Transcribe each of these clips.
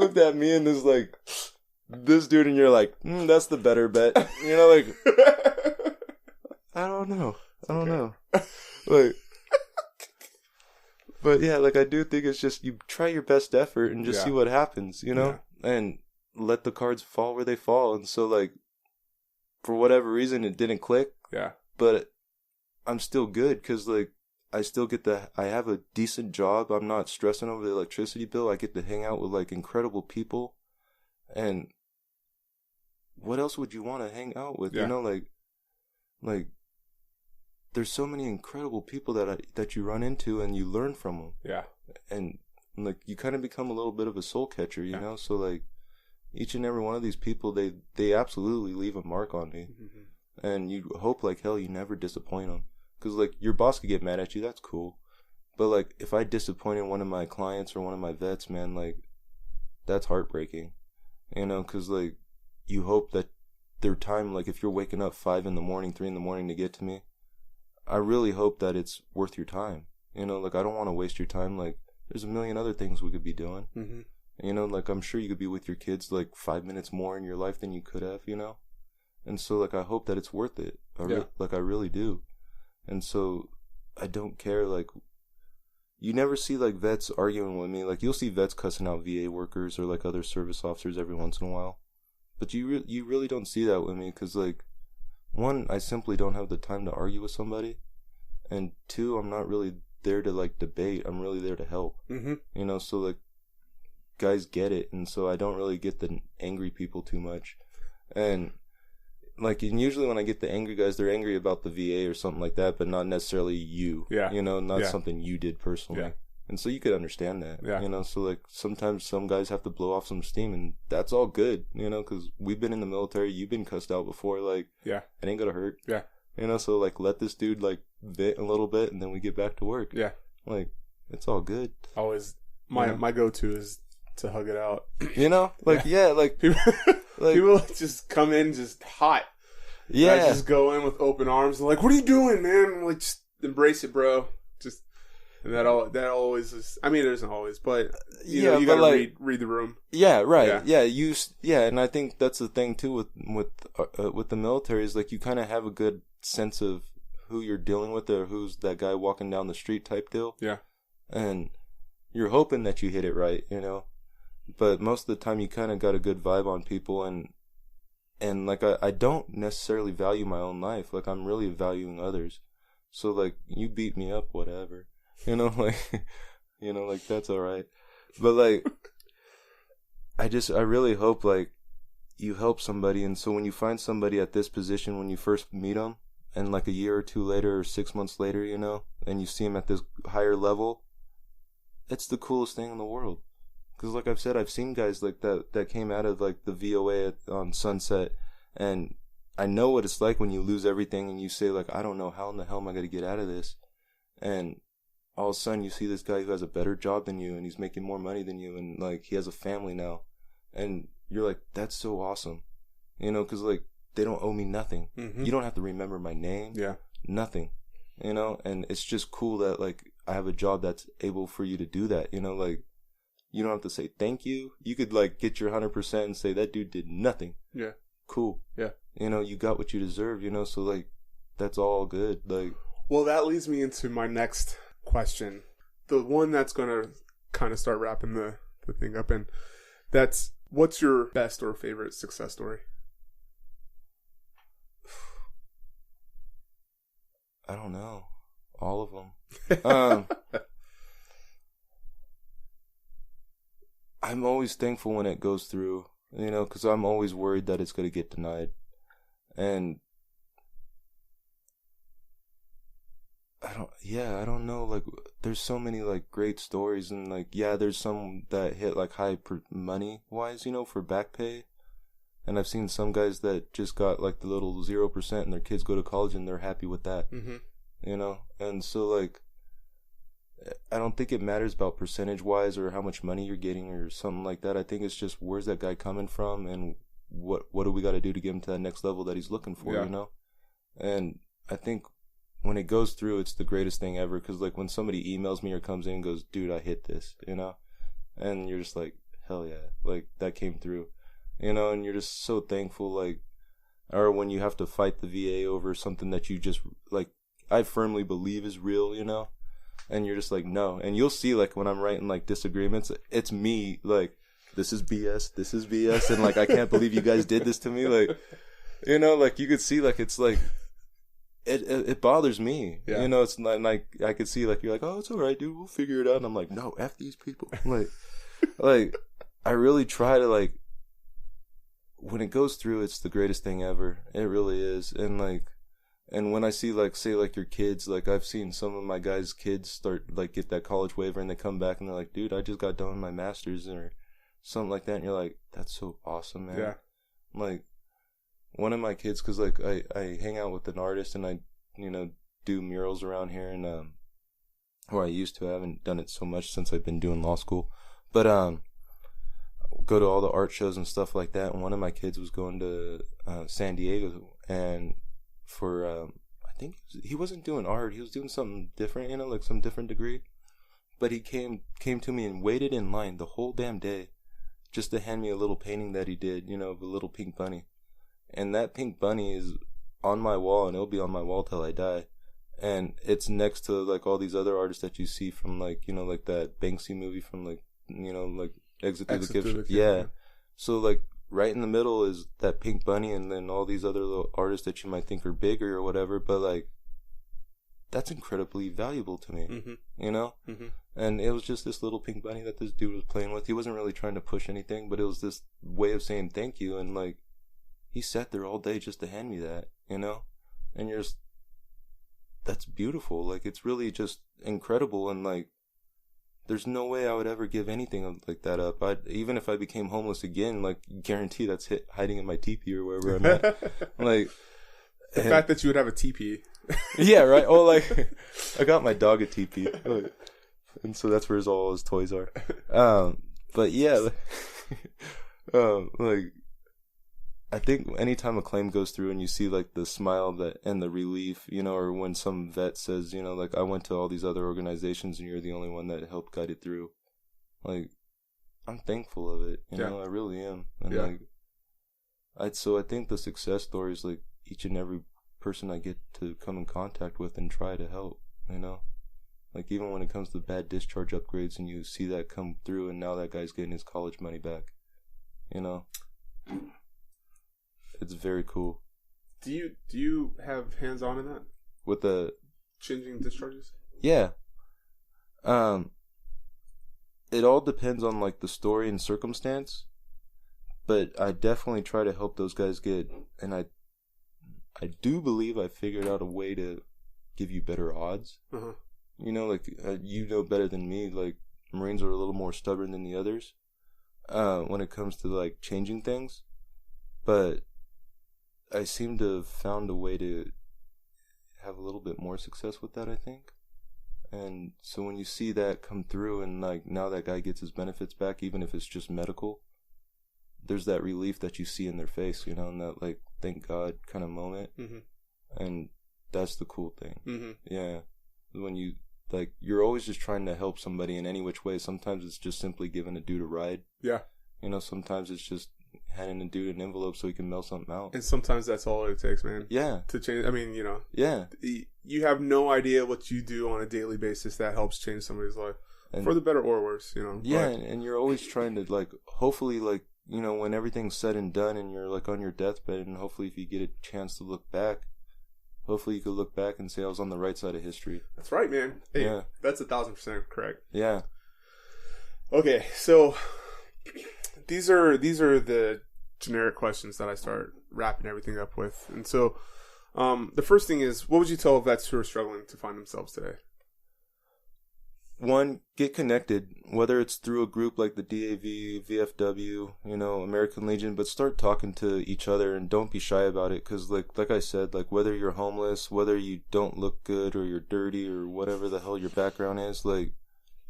looked at me and this dude, and you're like, that's the better bet. You know, like, I don't know. Like, but yeah, like, I do think it's just, you try your best effort and just see what happens, you know? Yeah. And let the cards fall where they fall. And so, like, for whatever reason, it didn't click. Yeah. But I'm still good because, like, I still get I have a decent job. I'm not stressing over the electricity bill. I get to hang out with, like, incredible people. And what else would you want to hang out with? Yeah. You know, like, there's so many incredible people that you run into and you learn from them. Yeah. And, like, you kind of become a little bit of a soul catcher, you know? So, like, each and every one of these people, they absolutely leave a mark on me. Mm-hmm. And you hope like hell you never disappoint them. Because, like, your boss could get mad at you, that's cool. But, like, if I disappointed one of my clients or one of my vets, man, like, that's heartbreaking. You know, because, like, you hope that their time, like, if you're waking up 5 in the morning, 3 in the morning to get to me, I really hope that it's worth your time. You know, like, I don't want to waste your time. Like, there's a million other things we could be doing. Mm-hmm. You know, like, I'm sure you could be with your kids, like, 5 minutes more in your life than you could have, you know? And so, like, I hope that it's worth it. I really do. And so, I don't care, like, you never see, like, vets arguing with me. Like, you'll see vets cussing out VA workers or, like, other service officers every once in a while. But you really don't see that with me because, like, one, I simply don't have the time to argue with somebody. And two, I'm not really there to, like, debate. I'm really there to help. Mm-hmm. You know, so, like, guys get it. And so I don't really get the angry people too much. And, like, and usually when I get the angry guys, they're angry about the VA or something like that, but not necessarily you. Yeah. You know, not something you did personally. Yeah. And so you could understand that. Yeah. You know, so, like, sometimes some guys have to blow off some steam, and that's all good, you know, because we've been in the military. You've been cussed out before. Like, yeah, it ain't gonna hurt. Yeah. You know, so, like, let this dude, like, vent a little bit, and then we get back to work. Yeah. Like, it's all good. Always, my go-to is to hug it out. You know? Like, like... People just come in just hot. Yeah. I just go in with open arms and like, what are you doing, man? I'm like, just embrace it, bro. Just, and that always is, I mean, it isn't always, but you know, you gotta like, read the room. Yeah, right. Yeah. And I think that's the thing too with the military is like, you kind of have a good sense of who you're dealing with or who's that guy walking down the street type deal. Yeah. And you're hoping that you hit it right, you know? But most of the time you kind of got a good vibe on people and like I don't necessarily value my own life. Like I'm really valuing others. So like you beat me up, whatever. You know, like you know, like that's all right. But like I really hope like you help somebody, and so when you find somebody at this position when you first meet them and like a year or two later or 6 months later, you know, and you see them at this higher level, it's the coolest thing in the world. Because, like I've said, I've seen guys like that came out of, like, the VOA on Sunset, and I know what it's like when you lose everything and you say, like, I don't know how in the hell am I going to get out of this. And all of a sudden you see this guy who has a better job than you, and he's making more money than you, and, like, he has a family now. And you're like, that's so awesome. You know, because, like, they don't owe me nothing. Mm-hmm. You don't have to remember my name. Yeah. Nothing. You know, and it's just cool that, like, I have a job that's able for you to do that, you know, like, you don't have to say thank you. You could, like, get your 100% and say, that dude did nothing. Yeah. Cool. Yeah. You know, you got what you deserve, you know, so, like, that's all good. Like, well, that leads me into my next question. The one that's going to kind of start wrapping the thing up in. That's, what's your best or favorite success story? I don't know. All of them. I'm always thankful when it goes through, you know, because I'm always worried that it's going to get denied. And I don't know, like, there's so many, like, great stories, and, like, yeah, there's some that hit, like, high money-wise, you know, for back pay. And I've seen some guys that just got, like, the little 0% and their kids go to college and they're happy with that, mm-hmm. You know? And so, like, I don't think it matters about percentage-wise or how much money you're getting or something like that. I think it's just, where's that guy coming from, and what do we got to do to get him to that next level that he's looking for, you know? And I think when it goes through, it's the greatest thing ever, because, like, when somebody emails me or comes in and goes, dude, I hit this, you know? And you're just like, hell yeah, like that came through, you know, and you're just so thankful, like, or when you have to fight the VA over something that you just, like, I firmly believe is real, you know, and you're just like, no, and you'll see, like, when I'm writing, like, disagreements, it's me, like, this is BS, and, like, I can't believe you guys did this to me, like, you know, like, you could see, like, it's, like, it bothers me, you know, it's not, like, I could see, like, you're like, oh, it's all right, dude, we'll figure it out, and I'm like, no, F these people, like, I really try to, like, when it goes through, it's the greatest thing ever, it really is, and, like, and when I see, like, say, like, your kids, like, I've seen some of my guys' kids start, like, get that college waiver, and they come back, and they're like, dude, I just got done with my master's, or something like that, and you're like, that's so awesome, man. Yeah. Like, one of my kids, because, like, I hang out with an artist, and I, you know, do murals around here, and, or I used to. I haven't done it so much since I've been doing law school, but, go to all the art shows and stuff like that, and one of my kids was going to, San Diego, and for, I think he wasn't doing art, he was doing something different, you know, like some different degree, but he came to me and waited in line the whole damn day just to hand me a little painting that he did, you know, of a little pink bunny. And that pink bunny is on my wall, and it'll be on my wall till I die. And it's next to, like, all these other artists that you see from, like, you know, like that Banksy movie from, like, you know, like, Exit Through the Gift Shop. Yeah. So, like, right in the middle is that pink bunny, and then all these other little artists that you might think are bigger or whatever, but, like, that's incredibly valuable to me, you know? And it was just this little pink bunny that this dude was playing with. He wasn't really trying to push anything, but it was this way of saying thank you, and, like, he sat there all day just to hand me that, you know? And you're just, that's beautiful. Like, it's really just incredible, and, like, there's no way I would ever give anything like that up. Even if I became homeless again, like, guarantee that's hiding in my teepee or wherever I'm at. Like, the fact that you would have a teepee. Yeah, right? Oh, like, I got my dog a teepee. And so that's where all his toys are. But yeah, like, I think anytime a claim goes through and you see, like, the smile and the relief, you know, or when some vet says, you know, like, I went to all these other organizations and you're the only one that helped guide it through. Like, I'm thankful of it, you know, I really am. And, like, I think the success stories, like, each and every person I get to come in contact with and try to help, you know? Like, even when it comes to bad discharge upgrades and you see that come through and now that guy's getting his college money back, you know? It's very cool. Do you have hands-on in that? With the changing discharges? Yeah. It all depends on, like, the story and circumstance, but I definitely try to help those guys get, and I do believe I figured out a way to give you better odds. You know, like, you know better than me, like, Marines are a little more stubborn than the others when it comes to, like, changing things, but I seem to have found a way to have a little bit more success with that, I think. And so when you see that come through and, like, now that guy gets his benefits back, even if it's just medical, there's that relief that you see in their face, you know, and that, like, thank God kind of moment. And that's the cool thing. Yeah. When you, like, you're always just trying to help somebody in any which way. Sometimes it's just simply giving a dude a ride. Yeah. You know, sometimes it's just handing a dude an envelope so he can mail something out. And sometimes that's all it takes, man. Yeah. To change, I mean, you know. Yeah. You have no idea what you do on a daily basis that helps change somebody's life. And for the better or worse, you know. Yeah, and you're always trying to, like, hopefully, like, you know, when everything's said and done and you're, like, on your deathbed, and hopefully if you get a chance to look back, hopefully you could look back and say I was on the right side of history. That's right, man. Hey, yeah. That's 1,000% correct. Yeah. Okay, so these are the generic questions that I start wrapping everything up with. And so the first thing is, what would you tell vets who are struggling to find themselves today? One, get connected, whether it's through a group like the DAV, VFW, you know, American Legion, but start talking to each other and don't be shy about it. Because like I said, like, whether you're homeless, whether you don't look good or you're dirty or whatever the hell your background is, like,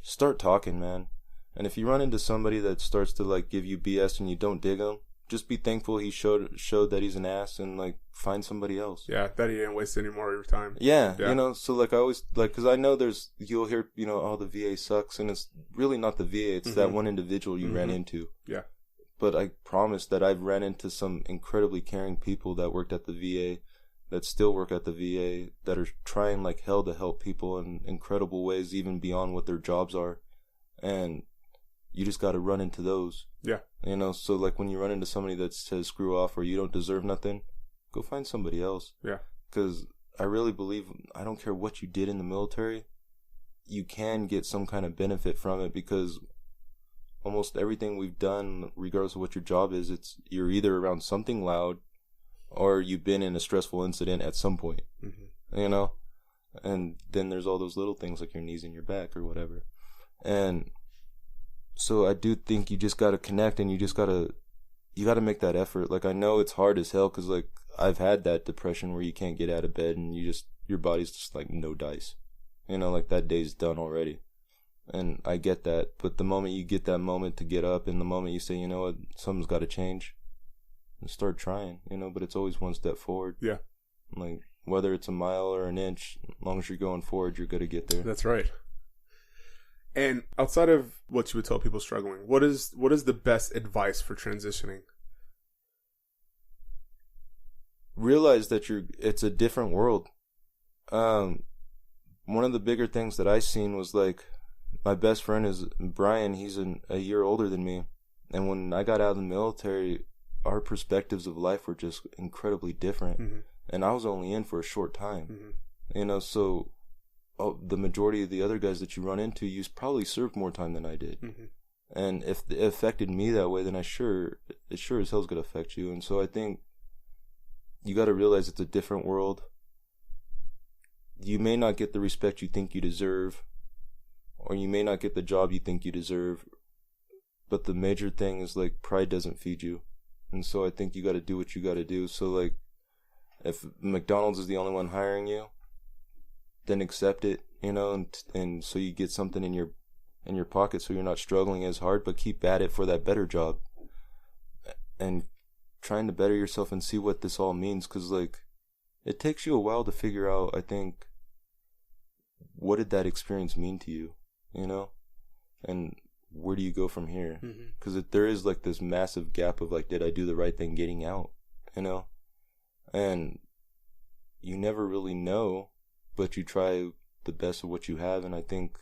start talking, man. And if you run into somebody that starts to, like, give you BS and you don't dig them, just be thankful he showed that he's an ass, and like find somebody else. Yeah, that he didn't waste any more of your time. Yeah, you know, so like I always like, because I know you'll hear, you know, oh, the VA sucks, and it's really not the VA, it's that one individual you ran into. Yeah. But I promise that I've ran into some incredibly caring people that worked at the VA, that still work at the VA, that are trying like hell to help people in incredible ways, even beyond what their jobs are. And you just got to run into those. Yeah. You know, so like when you run into somebody that says screw off or you don't deserve nothing, go find somebody else. Yeah. Because I really believe, I don't care what you did in the military, you can get some kind of benefit from it, because almost everything we've done, regardless of what your job is, you're either around something loud or you've been in a stressful incident at some point. You know? And then there's all those little things like your knees and your back or whatever. And so I do think you just got to connect, and you got to make that effort. Like, I know it's hard as hell, because like I've had that depression where you can't get out of bed and your body's just like no dice. You know, like that day's done already. And I get that. But the moment you get that moment to get up, and the moment you say, you know what, something's got to change, and start trying, you know, but it's always one step forward. Yeah. Like, whether it's a mile or an inch, as long as you're going forward, you're going to get there. That's right. And outside of what you would tell people struggling, what is the best advice for transitioning? Realize that it's a different world. One of the bigger things that I seen was like, my best friend is Brian. He's a year older than me. And when I got out of the military, our perspectives of life were just incredibly different. And I was only in for a short time. You know, so the majority of the other guys that you run into, you probably served more time than I did. And if it affected me that way, then it sure as hell's going to affect you. And so I think you got to realize it's a different world. You may not get the respect you think you deserve, or you may not get the job you think you deserve, but the major thing is like pride doesn't feed you. And so I think you got to do what you got to do. So like, if McDonald's is the only one hiring you, then accept it, you know, and so you get something in your pocket, so you're not struggling as hard, but keep at it for that better job, and trying to better yourself and see what this all means, because like it takes you a while to figure out, I think, what did that experience mean to you, you know, and where do you go from here? Because there is like this massive gap of like, did I do the right thing getting out, you know? And you never really know, but you try the best of what you have. And I think,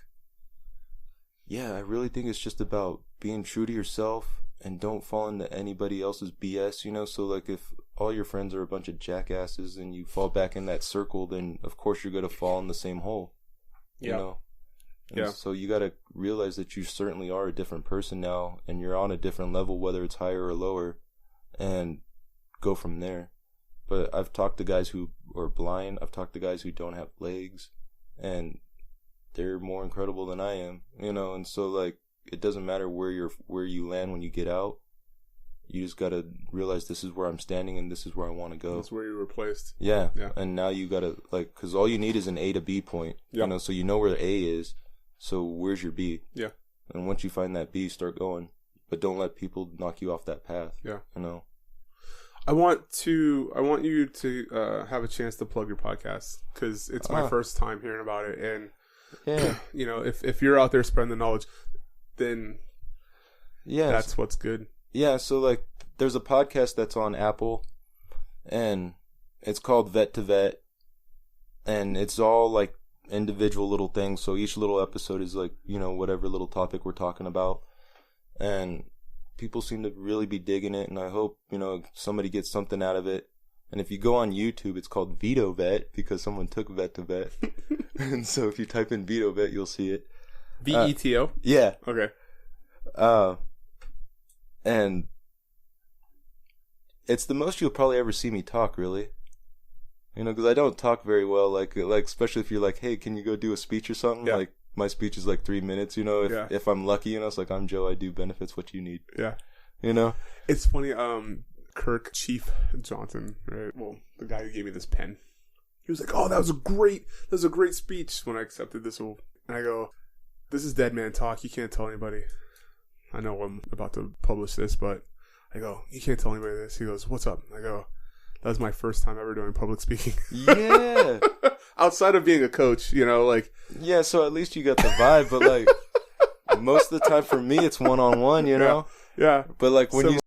yeah, I really think it's just about being true to yourself and don't fall into anybody else's BS, you know? So like, if all your friends are a bunch of jackasses and you fall back in that circle, then of course you're going to fall in the same hole, you know? And so you got to realize that you certainly are a different person now, and you're on a different level, whether it's higher or lower, and go from there. But I've talked to guys who are blind. I've talked to guys who don't have legs, and they're more incredible than I am, you know? And so like, it doesn't matter where you land when you get out. You just got to realize, this is where I'm standing and this is where I want to go. That's where you were placed. Yeah. And now you got to, like, because all you need is an A to B point, you know? So you know where the A is. So where's your B? Yeah. And once you find that B, start going. But don't let people knock you off that path. Yeah. You know? I want you to have a chance to plug your podcast, because it's my first time hearing about it. And, you know, if you're out there spreading the knowledge, then that's what's good. Yeah. So like, there's a podcast that's on Apple, and it's called Vet to Vet. And it's all like individual little things. So each little episode is like, you know, whatever little topic we're talking about. And people seem to really be digging it, and I hope, you know, somebody gets something out of it. And if you go on YouTube, it's called Veto Vet, because someone took Vet to Vet. And so if you type in Veto Vet, you'll see it. VETO? Yeah. Okay. And it's the most you'll probably ever see me talk, really. You know, because I don't talk very well, like especially if you're like, hey, can you go do a speech or something? Yeah. Like, my speech is like 3 minutes, you know, if I'm lucky, you know, it's like, I'm Joe, I do benefits, what you need. Yeah. You know? It's funny, Kirk Chief Johnson, right? Well, the guy who gave me this pen, he was like, oh, that was a great speech when I accepted this. And I go, this is dead man talk. You can't tell anybody. I know I'm about to publish this, but I go, you can't tell anybody this. He goes, what's up? I go, that was my first time ever doing public speaking. Yeah. Outside of being a coach, you know, like. Yeah, so at least you got the vibe, but like most of the time for me, it's one-on-one, you know? Yeah. But like when you